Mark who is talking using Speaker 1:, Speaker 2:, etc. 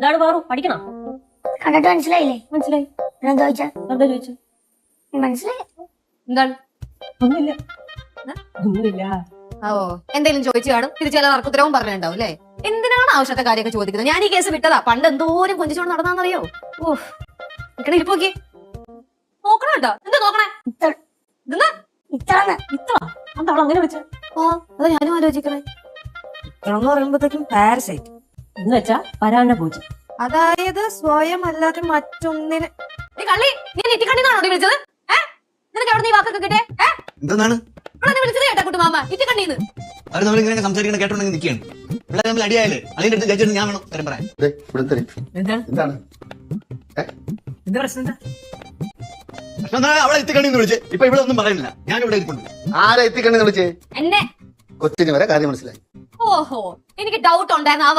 Speaker 1: എന്താണ് പാറു പഠിക്കണം?
Speaker 2: കണ്ടിട്ട് മനസ്സിലായില്ലേ?
Speaker 1: മനസ്സിലായി.
Speaker 2: എന്താ ചോദിച്ചാ?
Speaker 1: എന്താ ചോദിച്ചു?
Speaker 2: മനസ്സിലായി.
Speaker 3: എന്താണ്?
Speaker 1: ഒന്നുമില്ല. ഒന്നുമില്ല.
Speaker 3: ഓ എന്തെങ്കിലും ചോദിച്ചു കാണും, തിരിച്ചു ചില നറുക്കുത്തരവും പറഞ്ഞിട്ടുണ്ടാവും അല്ലേ? എന്തിനാണ് ആവശ്യത്തെ കാര്യമൊക്കെ ചോദിക്കുന്നത്? ഞാൻ ഈ കേസ് വിട്ടതാ. പണ്ട് എന്തോരം കൊഞ്ചിച്ചോണ്ട് നടന്നാന്നറിയോ? ഓഹ് നിക്കണ ഇരിപ്പോക്കി നോക്കണം കേട്ടോ. എന്താ നോക്കണേ? ഇതെന്താ
Speaker 2: ഇത്രാന്ന്
Speaker 1: ഇത്ര എന്താ അവൾ അങ്ങനെ വിളിച്ച?
Speaker 3: ഓ അതാ ഞാനും ആലോചിക്കണേ.
Speaker 1: എന്ന് പറയുമ്പോഴത്തേക്കും പാരസൈറ്റ് എന്ന് വെച്ചാ പരാന്ന പൂജ്യം.
Speaker 3: അതായത് സ്വയം അല്ലാതെ മറ്റൊന്നിന്. നീ കള്ളി, നീ ഇറ്റിക്കണ്ണിന്നാണോ വിളിച്ചത്? നിനക്ക് എവിടെ നീ വാക്കൊക്കെ കിട്ടേ?
Speaker 4: എന്താണ്
Speaker 3: വിളിച്ചത് കേട്ടാ കുട്ടുമാമ, ഇറ്റിക്കണ്ണീന്ന്.
Speaker 4: അവർ നമ്മളിങ്ങനെ സംസാരിക്കുന്ന കേട്ടോണ്ടെങ്കിൽ നിൽക്കുകയാണ്. പിള്ളേർ നമ്മൾ അടിയായാലേ അതിന്റെ അടുത്ത് ജഡ്ജി ഞാൻ വേണം കാര്യം പറയാൻ.
Speaker 1: എന്താണ് എന്താ പ്രശ്നം? എന്താ
Speaker 4: പക്ഷെ എന്നാ അവളെ എത്തിക്കണ്ണിന്ന് വിളിച്ച് ഇപ്പൊ ഇവിടെ ഒന്നും പറയുന്നില്ല. ഞാൻ ഇവിടെ ഇരിപ്പുണ്ട്.
Speaker 5: ആരാ എത്തിക്കണ്ണെന്ന് വിളിച്ചേ?
Speaker 3: എന്നെ
Speaker 5: കൊച്ചിന് വരെ കാര്യം മനസ്സിലായി.
Speaker 3: ഓഹോ എനിക്ക് ഡൗട്ട് ഉണ്ടായിരുന്നു. ആ